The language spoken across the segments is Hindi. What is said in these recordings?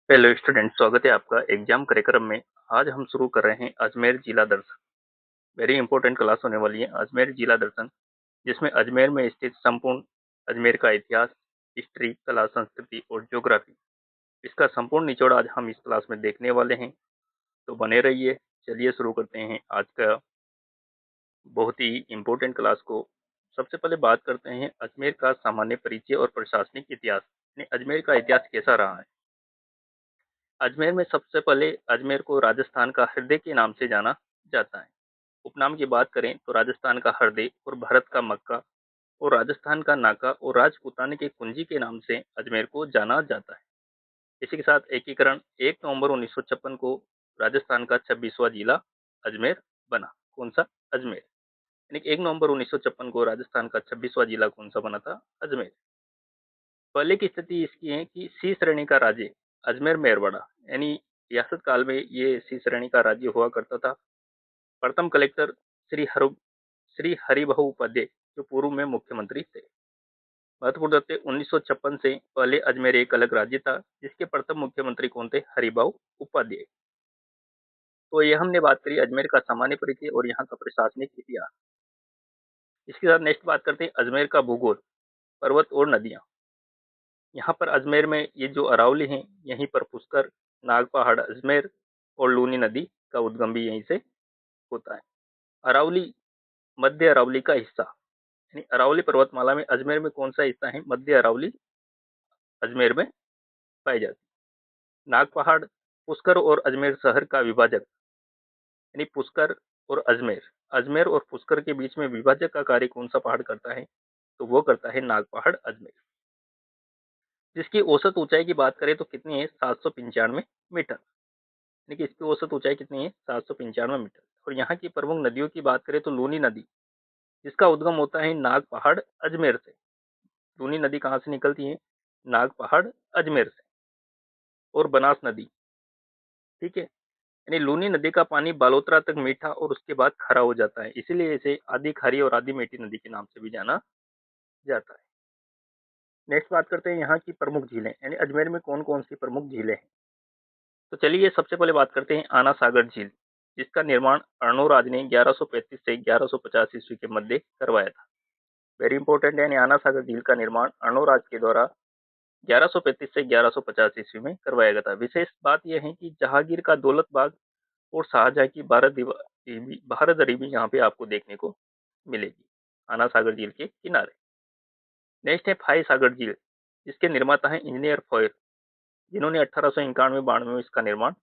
हेलो स्टूडेंट, स्वागत है आपका एग्जाम कार्यक्रम में। आज हम शुरू कर रहे हैं अजमेर जिला दर्शन। वेरी इंपॉर्टेंट क्लास होने वाली है अजमेर जिला दर्शन, जिसमें अजमेर में स्थित संपूर्ण अजमेर का इतिहास, हिस्ट्री, कला, संस्कृति और ज्योग्राफी, इसका संपूर्ण निचोड़ आज हम इस क्लास में देखने वाले हैं। तो बने रहिए। चलिए शुरू करते हैं आज का बहुत ही इम्पोर्टेंट क्लास को। सबसे पहले बात करते हैं अजमेर का सामान्य परिचय और प्रशासनिक इतिहास। अजमेर का इतिहास कैसा रहा है। अजमेर में सबसे पहले अजमेर को राजस्थान का हृदय के नाम से जाना जाता है। उपनाम की बात करें तो राजस्थान का हृदय और भारत का मक्का और राजस्थान का नाका और राजपूताना के कुंजी के नाम से अजमेर को जाना जाता है। इसी के साथ एकीकरण 1 नवंबर 1956 को राजस्थान का 26वां जिला अजमेर बना। कौन सा? अजमेर। यानी 1 नवंबर 1956 को राजस्थान का 26वां जिला कौन सा बना था? अजमेर। पहले की स्थिति इसकी है कि सी श्रेणी का राज्य अजमेर मेरवाड़ा, यानी रियासत काल में ये सी श्रेणी का राज्य हुआ करता था। प्रथम कलेक्टर श्री हरिभाऊ उपाध्याय, जो पूर्व में मुख्यमंत्री थे। महत्वपूर्ण तथ्य 1956 से पहले अजमेर एक अलग राज्य था, जिसके प्रथम मुख्यमंत्री कौन थे? हरिभाऊ उपाध्याय। तो ये हमने बात करी अजमेर का सामान्य परिचय और यहाँ का प्रशासनिक इतिहास। इसके साथ नेक्स्ट बात करते हैं अजमेर का भूगोल, पर्वत और नदियाँ। यहाँ पर अजमेर में ये जो अरावली हैं, यहीं पर पुष्कर, नाग पहाड़, अजमेर और लूनी नदी का उद्गम भी यहीं से होता है। अरावली मध्य अरावली का हिस्सा, यानी अरावली पर्वतमाला में अजमेर में कौन सा हिस्सा है? मध्य अरावली अजमेर में पाई जाती है। नाग पहाड़ पुष्कर और अजमेर शहर का विभाजक, यानी पुष्कर और अजमेर, अजमेर और पुष्कर के बीच में विभाजक का कार्य कौन सा पहाड़ करता है? तो वो करता है नाग पहाड़ अजमेर, जिसकी औसत ऊंचाई की बात करें तो कितनी है? 795 मीटर। यानी कि इसकी औसत ऊंचाई कितनी है? 795 मीटर। और यहाँ की प्रमुख नदियों की बात करें तो लूनी नदी, जिसका उद्गम होता है नाग पहाड़ अजमेर से। लूनी नदी कहाँ से निकलती है? नाग पहाड़ अजमेर से। और बनास नदी, ठीक है। यानी लूनी नदी का पानी बालोतरा तक मीठा और उसके बाद खारा हो जाता है, इसीलिए इसे आधी खारी और आधी मीठी नदी के नाम से भी जाना जाता है। नेक्स्ट बात करते हैं यहाँ की प्रमुख झीलें, यानी अजमेर में कौन कौन सी प्रमुख झीलें हैं। तो चलिए सबसे पहले बात करते हैं आना सागर झील, जिसका निर्माण अर्णोराज ने 1135 से 1150 ईस्वी के मध्य करवाया था। वेरी इंपॉर्टेंट है। आना सागर झील का निर्माण अर्णोराज के द्वारा 1135 से 1150 ईस्वी में करवाया गया था। विशेष बात यह है कि जहांगीर का दौलत बाग और शाहजहां की बारहदरी भी यहाँ पे आपको देखने को मिलेगी, आना सागर झील के किनारे। नेक्स्ट है फाई सागर झील, जिसके निर्माता है इंजीनियर फॉयर, जिन्होंने 1891-92 में इसका निर्माण,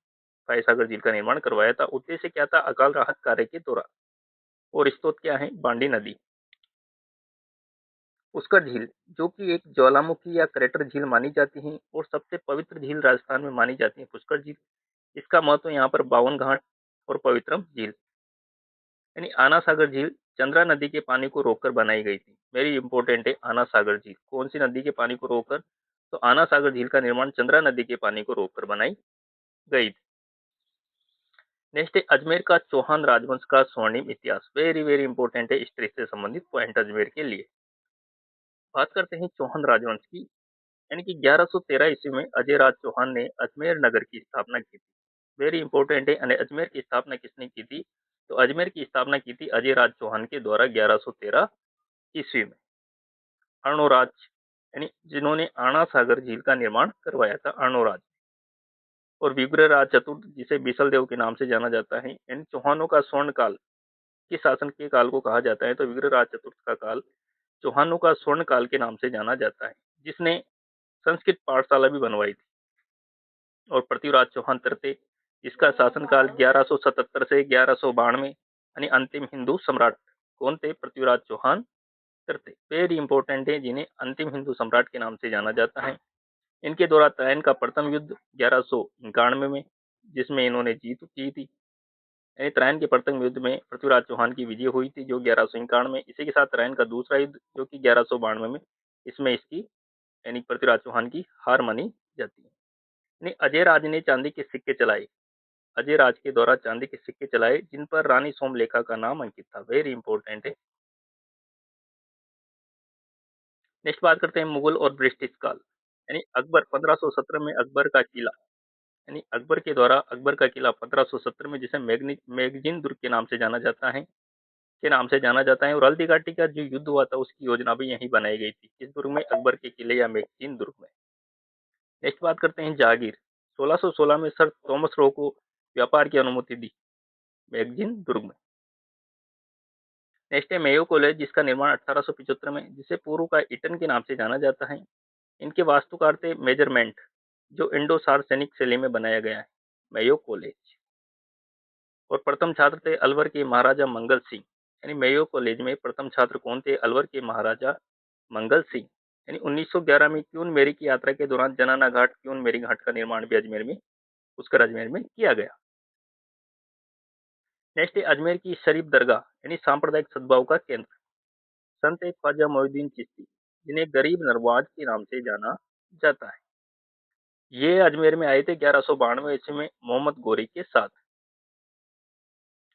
फाई सागर झील का निर्माण करवाया था। उद्देश्य क्या था? अकाल राहत कार्य के दौरान। और स्रोत क्या है? बांडी नदी। पुष्कर झील, जो कि एक ज्वालामुखी या क्रेटर झील मानी जाती है और सबसे पवित्र झील राजस्थान में मानी जाती है पुष्कर झील। इसका महत्व यहाँ पर 52 घाट और पवित्रम झील। यानी आना सागर झील चंद्रा नदी के पानी को रोककर बनाई गई थी। वेरी इंपॉर्टेंट है आना सागर झील, कौन सी नदी के पानी को रोककर? तो आना सागर झील का निर्माण चंद्रा नदी के पानी को रोककर बनाई गई थी। नेक्स्ट है अजमेर का चौहान राजवंश का स्वर्णिम इतिहास। वेरी वेरी इंपॉर्टेंट है, हिस्ट्री से संबंधित पॉइंट अजमेर के लिए। बात करते हैं चौहान राजवंश की। यानी कि 1113 ईस्वी में अजय राज चौहान ने अजमेर नगर की स्थापना की थी। वेरी इंपॉर्टेंट है। अजमेर की स्थापना किसने की थी? तो अजमेर की स्थापना की थी अजय राज चौहान के द्वारा 1113 ईस्वी में। अर्णोराज, यानी जिन्होंने आना सागर झील का निर्माण करवाया था, अर्णोराज। और विग्रहराज चतुर्थ, जिसे बिसल देव के नाम से जाना जाता है। इन चौहानों का स्वर्ण काल किस शासन के काल को कहा जाता है? तो विग्रहराज चतुर्थ का काल चौहानों का स्वर्ण काल के नाम से जाना जाता है, जिसने संस्कृत पाठशाला भी बनवाई थी। और पृथ्वीराज चौहान तृतीय, इसका शासनकाल 1177 से 1192, यानी अंतिम हिंदू सम्राट कौन थे? पृथ्वीराज चौहान तृतीय। वेरी इंपॉर्टेंट है, जिन्हें अंतिम हिंदू सम्राट के नाम से जाना जाता है। इनके द्वारा त्रायन का प्रथम युद्ध 1191 में, जिसमें इन्होंने जीत की थी। यानी त्रायन के प्रथम युद्ध में पृथ्वीराज चौहान की विजय हुई थी, जो 1191 में। इसी के साथ त्रायन का दूसरा युद्ध, जो कि 1192 में, इसमें इसकी, यानी पृथ्वीराज चौहान की हार मानी जाती है। यानी अजय राज ने चांदी के सिक्के चलाए, अजय राज के द्वारा चांदी के सिक्के चलाए, जिन पर रानी सोमलेखा का नाम अंकित था। वेरी इंपॉर्टेंट है। नेक्स्ट बात करते हैं मुगल और ब्रिटिश काल। यानी अकबर 1517 में अकबर का किला, यानी अकबर के द्वारा अकबर का किला 1570 में जिसे मैगजीन दुर्ग के नाम से जाना जाता है और हल्दी घाटी का जो युद्ध हुआ था उसकी योजना भी यहीं बनाई गई थी, इस दुर्ग में अकबर के किले या मैगजीन दुर्ग में। नेक्स्ट बात करते हैं जागीर। 1616 में सर थॉमस रो को व्यापार की अनुमति दी मैगजीन दुर्ग में। नेक्स्ट है मेयो कॉलेज, जिसका निर्माण 1875 में, जिसे पूर्व का ईटन के नाम से जाना जाता है। इनके वास्तुकार थे मेजरमेंट, जो इंडो सार्सेनिक शैली में बनाया गया है, मेयो कॉलेज। और प्रथम छात्र थे अलवर के महाराजा मंगल सिंह। यानी मेयो कॉलेज में प्रथम छात्र कौन थे? अलवर के महाराजा मंगल सिंह। यानी 1911 में क्यून मेरी की यात्रा के दौरान जनाना घाट क्यून मेरी घाट का निर्माण भी अजमेर में किया गया। नेक्स्ट है अजमेर की शरीफ दरगाह, यानी सांप्रदायिक सद्भाव का केंद्र। संत ख्वाजा मोइनुद्दीन चिश्ती, जिन्हें गरीब नवाज के नाम से जाना जाता है, ये अजमेर में आए थे 1192 ईस्वी में मोहम्मद गोरी के साथ।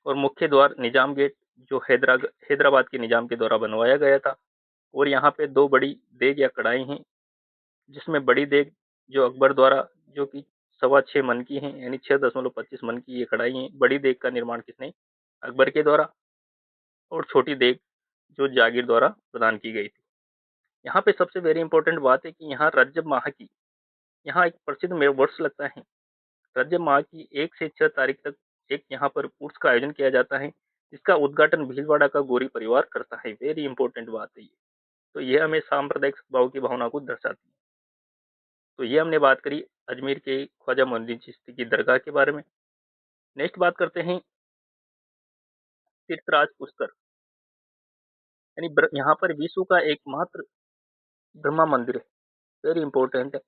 और मुख्य द्वार निजाम गेट, जो हैदराबाद के निजाम के द्वारा बनवाया गया था। और यहाँ पे दो बड़ी देग या कढ़ाई हैं, जिसमें बड़ी देग जो अकबर द्वारा, जो कि 6.25 मन की है, यानी 6.25 मन की ये कढ़ाई है। बड़ी देग का निर्माण किसने? अकबर के द्वारा। और छोटी देग जो जागीर द्वारा प्रदान की गई थी। यहाँ पे सबसे वेरी इंपॉर्टेंट बात है कि यहाँ रजब माह की, यहाँ एक प्रसिद्ध वर्ष लगता है। रजब माह की 1 से 6 तारीख तक एक यहाँ पर उर्स का आयोजन किया जाता है, जिसका उद्घाटन भीलवाड़ा का गोरी परिवार करता है। वेरी इंपॉर्टेंट बात है ये। तो ये हमें सांप्रदायिक सद्भाव की भावना को दर्शाती है। तो ये हमने बात करी अजमेर के ख्वाजा मोइनुद्दीन चिश्ती की दरगाह के बारे में। नेक्स्ट बात करते हैं तीर्थराज पुष्कर, यानी यहाँ पर विश्व का एकमात्र ब्रह्मा मंदिर है। वेरी इंपॉर्टेंट है।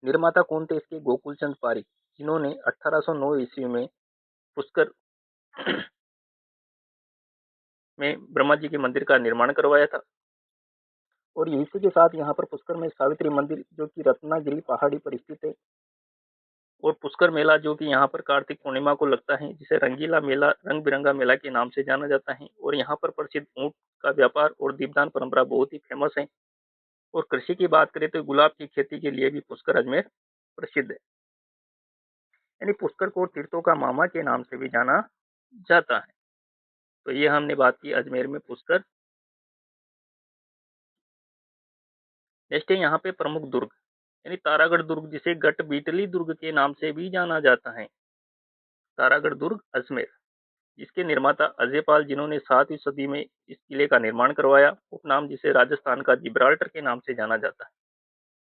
निर्माता कौन थे इसके? गोकुल चंद पारिक, जिन्होंने 1809 ईस्वी में पुष्कर में ब्रह्मा जी के मंदिर का निर्माण करवाया था। और इसी के साथ यहाँ पर पुष्कर में सावित्री मंदिर, जो कि रत्नागिरी पहाड़ी पर स्थित है। और पुष्कर मेला, जो कि यहाँ पर कार्तिक पूर्णिमा को लगता है, जिसे रंगीला मेला, रंग बिरंगा मेला के नाम से जाना जाता है। और यहाँ पर प्रसिद्ध ऊंट का व्यापार और दीपदान परंपरा बहुत ही फेमस है। और कृषि की बात करें तो गुलाब की खेती के लिए भी पुष्कर अजमेर प्रसिद्ध है। यानी पुष्कर को तीर्थों का मामा के नाम से भी जाना जाता है। तो ये हमने बात की अजमेर में पुष्कर। नेक्स्ट है यहाँ पे प्रमुख दुर्ग, यानी तारागढ़ दुर्ग, जिसे गट बीटली दुर्ग के नाम से भी जाना जाता है। तारागढ़ दुर्ग अजमेर, इसके निर्माता अजयपाल, जिन्होंने 7वीं सदी में इस किले का निर्माण करवाया। उपनाम जिसे राजस्थान का जिब्राल्टर के नाम से जाना जाता है।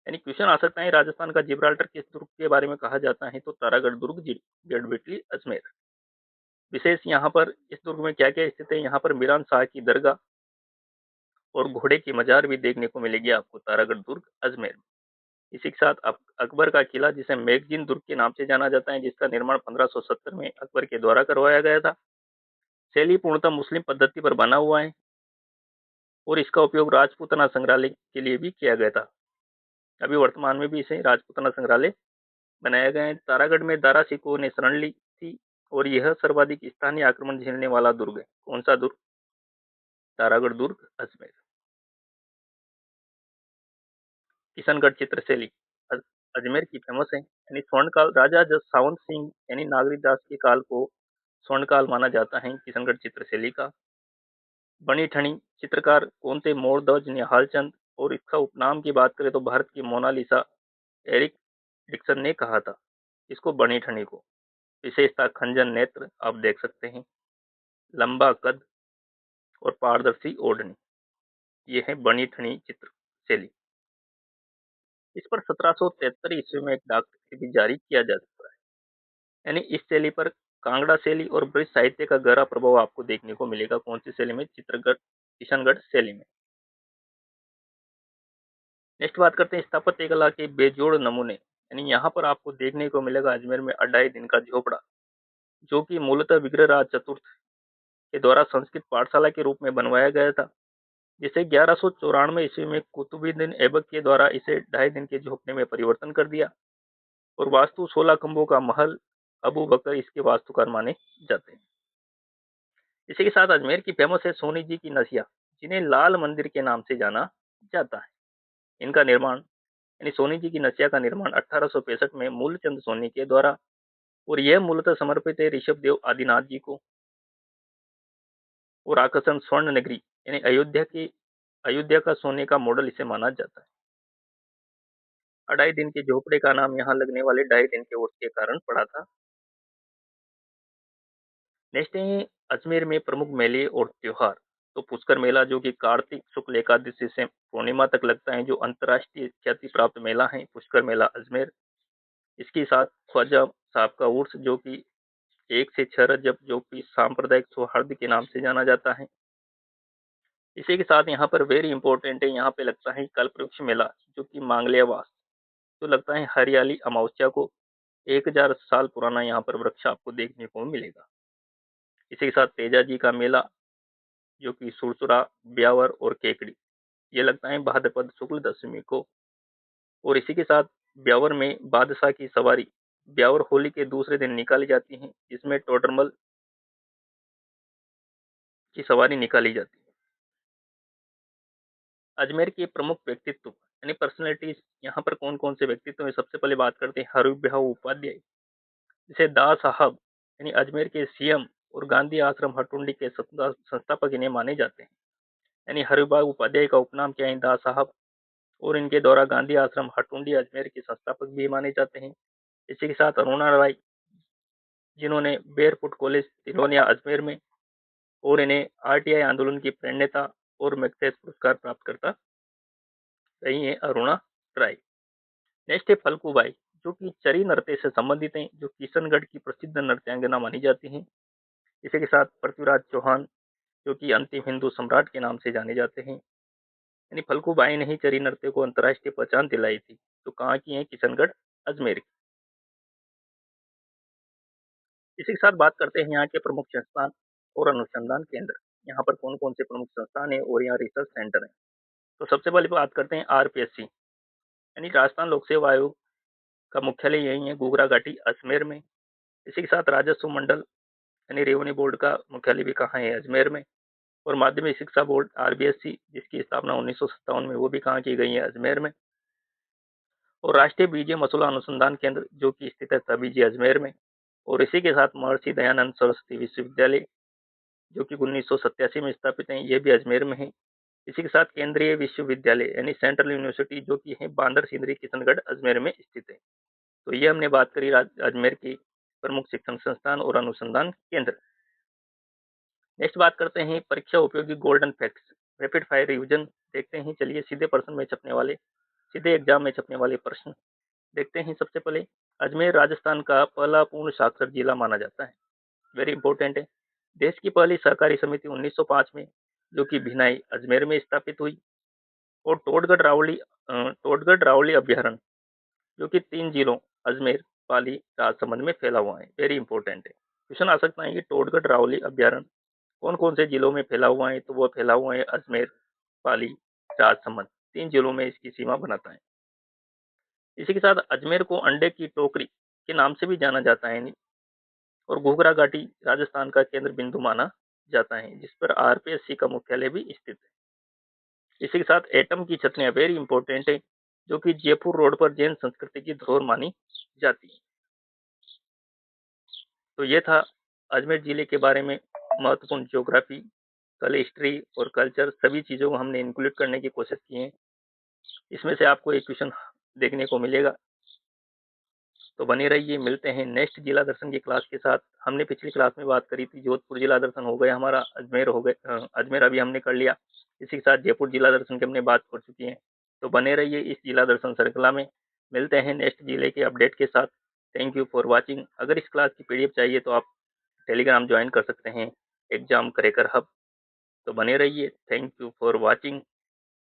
यानी क्वेश्चन आ सकता है राजस्थान का जिब्राल्टर किस दुर्ग के बारे में कहा जाता है? तो तारागढ़ दुर्ग, गढ़बीटली अजमेर। विशेष यहाँ पर इस दुर्ग में क्या क्या स्थित है? यहाँ पर मीरान शाह की दरगाह और घोड़े की मजार भी देखने को मिलेगी आपको तारागढ़ दुर्ग अजमेर में। इसी के साथ अकबर का किला, जिसे मैगजीन दुर्ग के नाम से जाना जाता है, जिसका निर्माण 1570 में अकबर के द्वारा करवाया गया था। शैली पूर्णतः मुस्लिम पद्धति पर बना हुआ है और इसका उपयोग राजपूताना संग्रहालय के लिए भी किया गया था। अभी वर्तमान में भी इसे राजपूताना संग्रहालय बनाया गया है। तारागढ़ में दारा सिकों ने शरण ली थी और यह सर्वाधिक स्थानीय आक्रमण झेलने वाला दुर्ग है। कौन सा दुर्ग? तारागढ़ दुर्ग अजमेर। किशनगढ़ चित्रशैली अजमेर की फेमस है। यानी स्वर्णकाल राजा सावंत सिंह यानी नागरी दास के काल को स्वर्णकाल माना जाता है किशनगढ़ चित्रशैली का। बनी ठनी चित्रकार कौन थे? मोरध्वज निहालचंद। और इसका उपनाम की बात करें तो भारत की मोनालिसा एरिक डिक्सन ने कहा था इसको, बनी ठनी को। विशेषता खंजन नेत्र आप देख सकते हैं, लंबा कद और पारदर्शी ओढ़नी, ये है बनी ठनी चित्र शैली। इस पर 1773 ईस्वी में एक डाक टिकट भी जारी किया जा चुका है। यानी इस शैली पर कांगड़ा शैली और ब्रिज साहित्य का गहरा प्रभाव आपको देखने को मिलेगा। कौन सी शैली में? चित्रगढ़ किशनगढ़ शैली में। नेक्स्ट बात करते हैं स्थापत्य कला के बेजोड़ नमूने। यानी यहाँ पर आपको देखने को मिलेगा अजमेर में अढ़ाई दिन का झोपड़ा, जो कि मूलतः विग्रहराज चतुर्थ के द्वारा संस्कृत पाठशाला के रूप में बनवाया गया था, जिसे 1194 ईस्वी में कुतुबुद्दीन ऐबक के द्वारा इसे ढाई दिन के झोपड़े में परिवर्तन कर दिया। और वास्तु 16 खंभों का महल, अबू बकर इसके वास्तुकार माने जाते हैं। इसी के साथ अजमेर की फेमस है सोनी जी की नसिया, जिन्हें लाल मंदिर के नाम से जाना जाता है। इनका निर्माण यानी सोनी जी की नसिया का निर्माण 1865 में मूलचंद सोनी के द्वारा, और यह मूलतः समर्पित है ऋषभ देव आदिनाथ जी को। और आकर्षण स्वर्ण नगरी यानी अयोध्या का सोने का मॉडल इसे माना जाता है। 2.5 दिन के झोपड़े का नाम यहाँ लगने वाले 2.5 दिन के उर्स के कारण पड़ा था। नेक्स्ट है अजमेर में प्रमुख मेले और त्योहार। तो पुष्कर मेला जो कि कार्तिक शुक्ल एकादशी से पूर्णिमा तक लगता है, जो अंतर्राष्ट्रीय ख्याति प्राप्त मेला है पुष्कर मेला अजमेर। इसके साथ ख्वाजा साहब का उर्स जो कि 1 से 6 रजब जो कि सांप्रदायिक सौहार्द के नाम से जाना जाता है। इसी के साथ यहाँ पर वेरी इंपॉर्टेंट है, यहाँ पे लगता है कल्पवृक्ष मेला जो कि मांगल्यावास, तो लगता है हरियाली अमावस्या को। 1000 साल पुराना यहाँ पर वृक्ष आपको देखने को मिलेगा। इसी के साथ तेजा जी का मेला जो कि सुरसुरा, ब्यावर और केकड़ी, ये लगता है भाद्रपद शुक्ल दशमी को। और इसी के साथ ब्यावर में बादशाह की सवारी ब्यावर होली के दूसरे दिन निकाली जाती है, जिसमें टोडरमल की सवारी निकाली जाती है। अजमेर के प्रमुख व्यक्तित्व यानी पर्सनैलिटीज यहाँ पर कौन कौन से व्यक्तित्व है, सबसे पहले बात करते हैं हरिभाऊ उपाध्याय, जिसे दा साहब यानी अजमेर के सीएम और गांधी आश्रम हटुंडी के संस्थापक इन्हें माने जाते हैं। यानी हरिभाऊ उपाध्याय का उपनाम क्या है, दा साहब, और इनके द्वारा गांधी आश्रम हटुंडी अजमेर के संस्थापक भी माने जाते हैं। इसी के साथ अरुणा राय, जिन्होंने बेरपुट कॉलेज तिलोनिया अजमेर में, और इन्हें आरटीआई आंदोलन की प्रेरणा और मैग्सेसे पुरस्कार प्राप्त करता रही है अरुणा राय। नेक्स्ट है फल्गू बाई, जो कि चरी नृत्य से संबंधित हैं, जो किशनगढ़ की प्रसिद्ध नृत्यांगना मानी जाती हैं। इसी के साथ पृथ्वीराज चौहान, जो कि अंतिम हिंदू सम्राट के नाम से जाने जाते हैं। यानी फल्गू बाई ने ही चरी नृत्य को अंतर्राष्ट्रीय पहचान दिलाई थी। तो कहाँ की है, किशनगढ़ अजमेर की। इसी के साथ बात करते हैं यहाँ के प्रमुख संस्थान और अनुसंधान केंद्र। यहाँ पर कौन कौन से प्रमुख संस्थान है और यहाँ रिसर्च सेंटर है। तो सबसे पहले बात करते हैं आरपीएससी यानी राजस्थान लोक सेवा आयोग का मुख्यालय यही है गुगरा घाटी अजमेर में। इसी के साथ राजस्व मंडल यानी रेवेन्यू बोर्ड का मुख्यालय भी कहाँ है, अजमेर में। और माध्यमिक शिक्षा बोर्ड आरबीएससी, जिसकी स्थापना 1957 में, वो भी कहाँ की गई है, अजमेर में। और राष्ट्रीय बीज मसूला अनुसंधान केंद्र जो कि स्थित है तबीजी अजमेर में। और इसी के साथ महर्षि दयानंद सरस्वती विश्वविद्यालय जो कि 1987 में स्थापित है, ये भी अजमेर में है। इसी के साथ केंद्रीय विश्वविद्यालय यानी सेंट्रल यूनिवर्सिटी जो कि है बांदर सिंदरी किशनगढ़ अजमेर में स्थित है। तो ये हमने बात करी अजमेर की प्रमुख शिक्षण संस्थान और अनुसंधान केंद्र। नेक्स्ट बात करते हैं परीक्षा उपयोगी golden facts, rapid fire revision देखते हैं। चलिए सीधे प्रश्न में छपने वाले, सीधे एग्जाम में छपने वाले प्रश्न देखते हैं। सबसे पहले अजमेर राजस्थान का पहला पूर्ण साक्षर जिला माना जाता है, वेरी इंपॉर्टेंट है। देश की पहली सहकारी समिति 1905 में जो कि भिनाई अजमेर में स्थापित हुई। और टोडगढ़ रावली अभ्यारण जो कि 3 जिलों अजमेर, पाली, राजसमंद में फैला हुआ है, वेरी इंपॉर्टेंट है। क्वेश्चन आ सकता है कि टोडगढ़ रावली अभ्यारण कौन कौन से जिलों में फैला हुआ है, तो वो फैला हुआ है अजमेर, पाली, राजसमंद, 3 जिलों में इसकी सीमा बनाता है। इसी के साथ अजमेर को अंडे की टोकरी के नाम से भी जाना जाता है। और घूघरा घाटी राजस्थान का केंद्र बिंदु माना जाता है, जिस पर आरपीएससी का मुख्यालय भी स्थित है। इसी के साथ एटम की छतरियां वेरी इंपॉर्टेंट है, जो कि जयपुर रोड पर जैन संस्कृति की धरोहर मानी जाती है। तो ये था अजमेर जिले के बारे में महत्वपूर्ण ज्योग्राफी, कल हिस्ट्री और कल्चर, सभी चीजों को हमने इंक्लूड करने की कोशिश की है। इसमें से आपको एक क्वेश्चन देखने को मिलेगा, तो बने रहिए। मिलते हैं नेक्स्ट जिला दर्शन की क्लास के साथ। हमने पिछली क्लास में बात करी थी जोधपुर जिला दर्शन हो गया हमारा, अजमेर हो गए, अजमेर अभी हमने कर लिया। इसी के साथ जयपुर जिला दर्शन की हमने बात कर चुकी है। तो बने रहिए इस जिला दर्शन श्रृंखला में। मिलते हैं नेक्स्ट जिले के अपडेट के साथ। Thank you for watching. अगर इस क्लास की पीडीएफ चाहिए तो आप टेलीग्राम ज्वाइन कर सकते हैं, एग्जाम क्रैकर हब। तो बने रहिए। Thank you for watching.